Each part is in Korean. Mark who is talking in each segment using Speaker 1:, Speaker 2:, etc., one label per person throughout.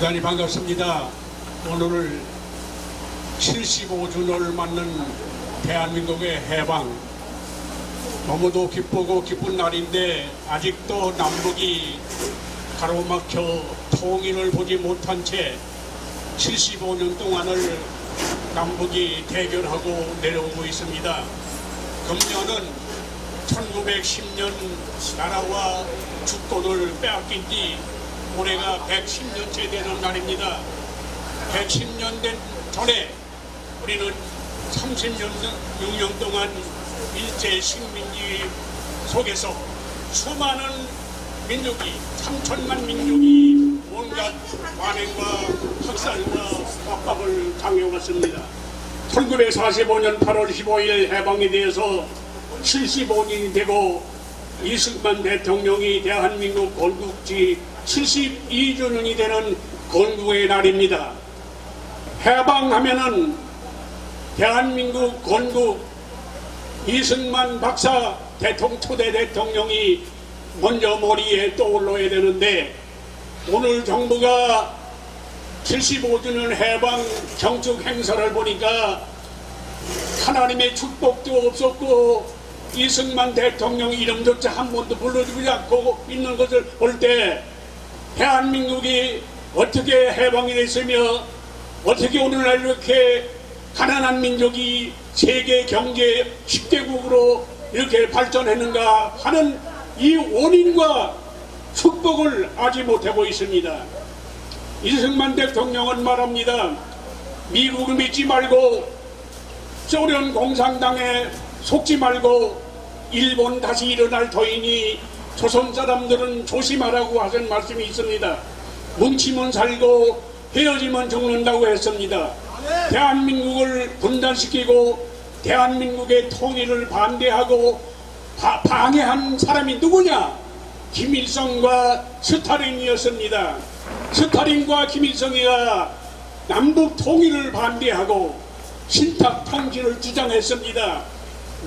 Speaker 1: 대단히 반갑습니다. 오늘 75주년을 맞는 대한민국의 해방, 너무도 기쁘고 기쁜 날인데 아직도 남북이 가로막혀 통일을 보지 못한 채 75년 동안을 남북이 대결하고 내려오고 있습니다. 금년은 1910년 나라와 주권을 빼앗긴 지 올해가 110년째 되는 날입니다. 110년 된 전에 우리는 36년 동안 일제 식민지 속에서 수많은 민족이, 3천만 민족이 온갖 관행과 학살과 압박을 당해왔습니다. 1945년 8월 15일 해방에 대해서 75년이 되고 이승만 대통령이 대한민국 건국지 72주년이 되는 건국의 날입니다. 해방하면은 대한민국 건국 이승만 박사 초대 대통령이 먼저 머리에 떠올라야 되는데, 오늘 정부가 75주년 해방 경축 행사를 보니까 하나님의 축복도 없었고 이승만 대통령 이름조차 한 번도 불러주지 않고 있는 것을 볼 때 대한민국이 어떻게 해방이 됐으며 어떻게 오늘날 이렇게 가난한 민족이 세계 경제 10개국으로 이렇게 발전했는가 하는 이 원인과 축복을 알지 못하고 있습니다. 이승만 대통령은 말합니다. 미국을 믿지 말고 소련 공산당에 속지 말고 일본 다시 일어날 터이니 조선 사람들은 조심하라고 하신 말씀이 있습니다. 뭉치면 살고 헤어지면 죽는다고 했습니다. 대한민국을 분단시키고 대한민국의 통일을 반대하고 방해한 사람이 누구냐? 김일성과 스탈린이었습니다. 스탈린과 김일성이가 남북 통일을 반대하고 신탁 통치를 주장했습니다.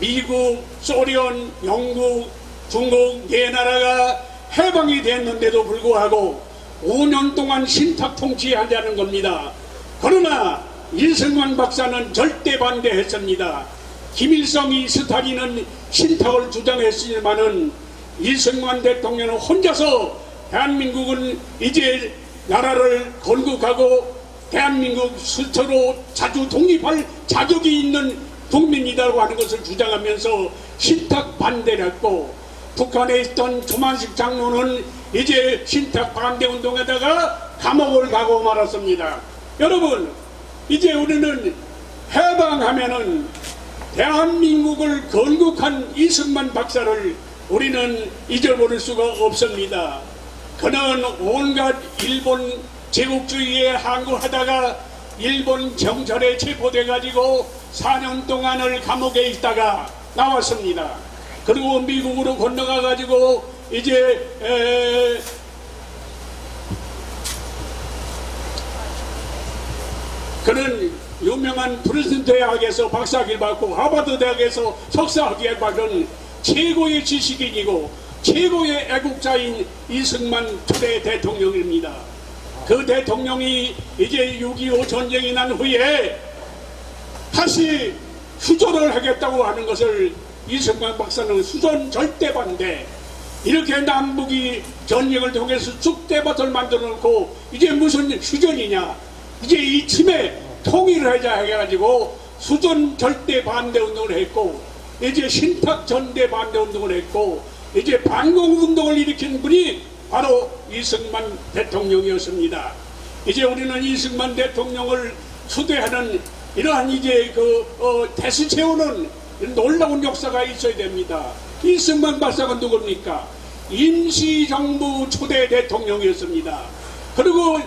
Speaker 1: 미국, 소련, 영국, 중국 네 나라가 해방이 됐는데도 불구하고 5년 동안 신탁 통치하자는 겁니다. 그러나 이승만 박사는 절대 반대했습니다. 김일성이 스탈린은 신탁을 주장했지만은 이승만 대통령은 혼자서 대한민국은 이제 나라를 건국하고 대한민국 스스로 자주 독립할 자격이 있는 국민이라고 하는 것을 주장하면서 신탁 반대를 했고, 북한에 있던 조만식 장로는 이제 신탁 반대 운동에다가 감옥을 가고 말았습니다. 여러분, 이제 우리는 해방하면은 대한민국을 건국한 이승만 박사를 우리는 잊어버릴 수가 없습니다. 그는 온갖 일본 제국주의에 항거하다가 일본 경찰에 체포돼 가지고 4년 동안을 감옥에 있다가 나왔습니다. 그리고 미국으로 건너가 가지고 이제 그는 유명한 프린스턴 대학에서 박사학위를 받고 하버드 대학에서 석사학위를 받은 최고의 지식인이고 최고의 애국자인 이승만 초대 대통령입니다. 그 대통령이 이제 6.25 전쟁이 난 후에 다시 수전을 하겠다고 하는 것을 이승만 박사는 수전 절대 반대, 이렇게 남북이 전쟁을 통해서 쑥대밭을 만들어 놓고 이제 무슨 수전이냐, 이제 이쯤에 통일을 하자 해가지고 수전 절대 반대 운동을 했고 이제 신탁 전대 반대 운동을 했고 이제 반공 운동을 일으킨 분이 바로 이승만 대통령이었습니다. 이제 우리는 이승만 대통령을 추대하는 이러한 이제 대수 채우는 놀라운 역사가 있어야 됩니다. 이승만 박사가 누굽니까? 임시정부 초대 대통령이었습니다. 그리고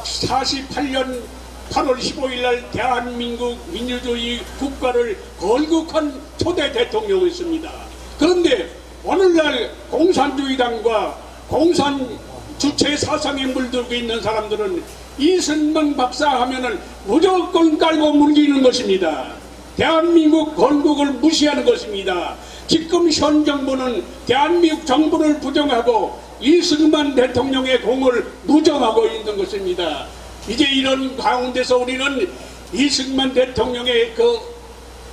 Speaker 1: 48년 8월 15일 날 대한민국 민주주의 국가를 건국한 초대 대통령이었습니다. 그런데 오늘날 공산주의당과 공산 주체 사상에 물들고 있는 사람들은 이승만 박사 하면은 무조건 깔고 뭉기는 것입니다. 대한민국 건국을 무시하는 것입니다. 지금 현 정부는 대한민국 정부를 부정하고 이승만 대통령의 공을 무정하고 있는 것입니다. 이제 이런 가운데서 우리는 이승만 대통령의 그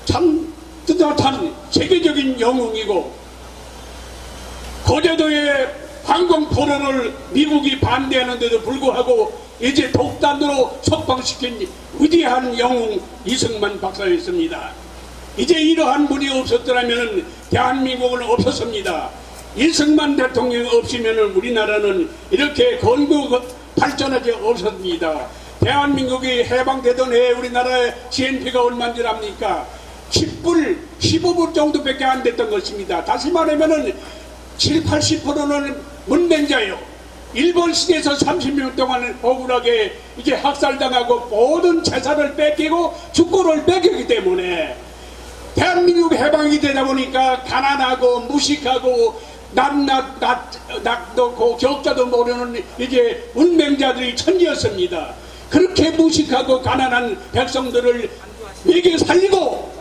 Speaker 1: 참 뜻깊은 세계적인 영웅이고 거제도의 방공 포로를 미국이 반대하는데도 불구하고 이제 독단으로 석방시킨 위대한 영웅 이승만 박사였습니다. 이제 이러한 분이 없었더라면 대한민국은 없었습니다. 이승만 대통령 없으면 우리나라는 이렇게 건국 발전하지 없었습니다. 대한민국이 해방되던 해에 우리나라의 GNP가 얼마인지 압니까? 10불, 15불 정도밖에 안 됐던 것입니다. 다시 말하면 70~80%는 문맹자예요. 일본 시대에서 30년 동안 억울하게 이제 학살당하고 모든 재산을 뺏기고 주권을 뺏기기 때문에 대한민국 해방이 되다 보니까 가난하고 무식하고 낙도 격자도 모르는 이제 문맹자들이 천지였습니다. 그렇게 무식하고 가난한 백성들을 먹여 살리고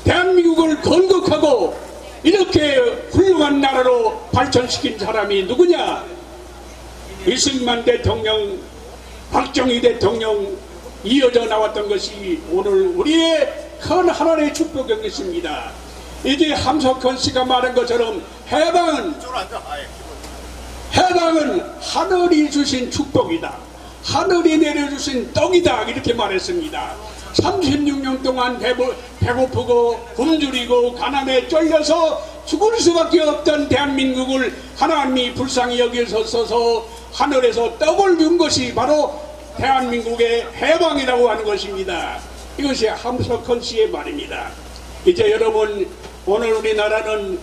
Speaker 1: 대한민국을 건국하고 이렇게 훌륭한 나라로 발전시킨 사람이 누구냐? 이승만 대통령, 박정희 대통령 이어져 나왔던 것이 오늘 우리의 큰 하나님의 축복이었습니다. 이제 함석헌 씨가 말한 것처럼 해방은 하늘이 주신 축복이다. 하늘이 내려주신 떡이다. 이렇게 말했습니다. 36년 동안 배고프고 굶주리고 가난에 쫄려서 죽을 수밖에 없던 대한민국을 하나님이 불쌍히 여기셔서 하늘에서 떡을 준 것이 바로 대한민국의 해방이라고 하는 것입니다. 이것이 함석헌 씨의 말입니다. 이제 여러분, 오늘 우리나라는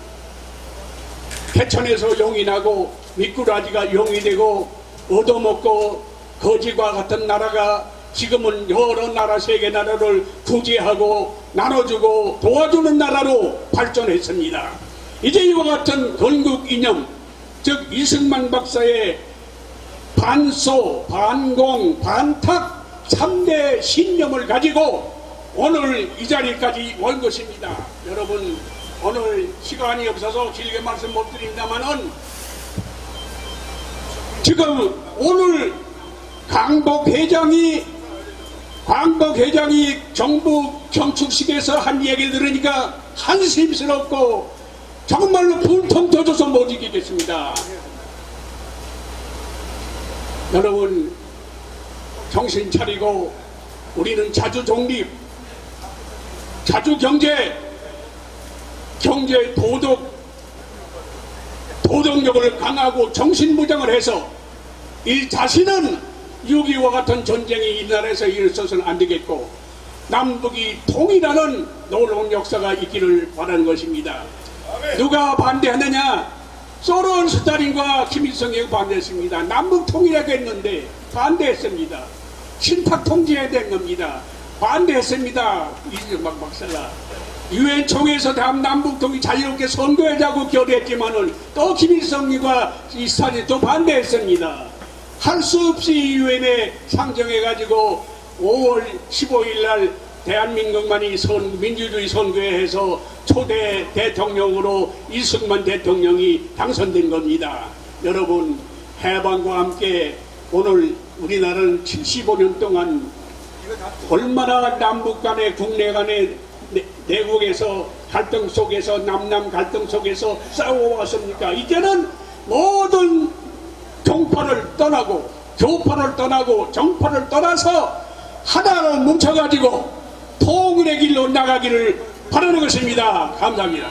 Speaker 1: 개천에서 용이 나고 미꾸라지가 용이 되고 얻어먹고 거지와 같은 나라가 지금은 여러 나라, 세계 나라를 구제하고 나눠주고 도와주는 나라로 발전했습니다. 이제 이와 같은 건국 이념, 즉 이승만 박사의 반소, 반공, 반탁 3대 신념을 가지고 오늘 이 자리까지 온 것입니다. 여러분, 오늘 시간이 없어서 길게 말씀 못 드립니다만은 지금 오늘 광복 회장이 정부 경축식에서 한 얘기를 들으니까 한심스럽고 정말로 분통 터져서 못 이기겠습니다. 여러분, 정신 차리고 우리는 자주 독립, 자주 경제 도덕력을 강하고 정신무장을 해서 이 자신은 6.25와 같은 전쟁이 이 나라에서 일어서서는 안 되겠고 남북이 통일하는 놀라운 역사가 있기를 바라는 것입니다. 누가 반대하느냐? 소련 스탈린과 김일성이 반대했습니다. 남북 통일하겠는데 반대했습니다. 신탁 통제해야 된 겁니다. 반대했습니다. 이승만 박사가 유엔 총회에서 남북 통일 자유롭게 선거하자고 결의했지만은 또 김일성과 이 스탈린 또 반대했습니다. 할 수 없이 유엔에 상정해가지고 5월 15일 날 대한민국만이 민주주의 선거에서 초대 대통령으로 이승만 대통령이 당선된 겁니다. 여러분, 해방과 함께 오늘 우리나라는 75년 동안 얼마나 남북 간의 국내 간의 내국에서 갈등 속에서 남남 갈등 속에서 싸워왔습니까? 이제는 모든 종파를 떠나고 교파를 떠나고 정파를 떠나서 하나로 뭉쳐가지고 통일의 길로 나가기를 바라는 것입니다. 감사합니다.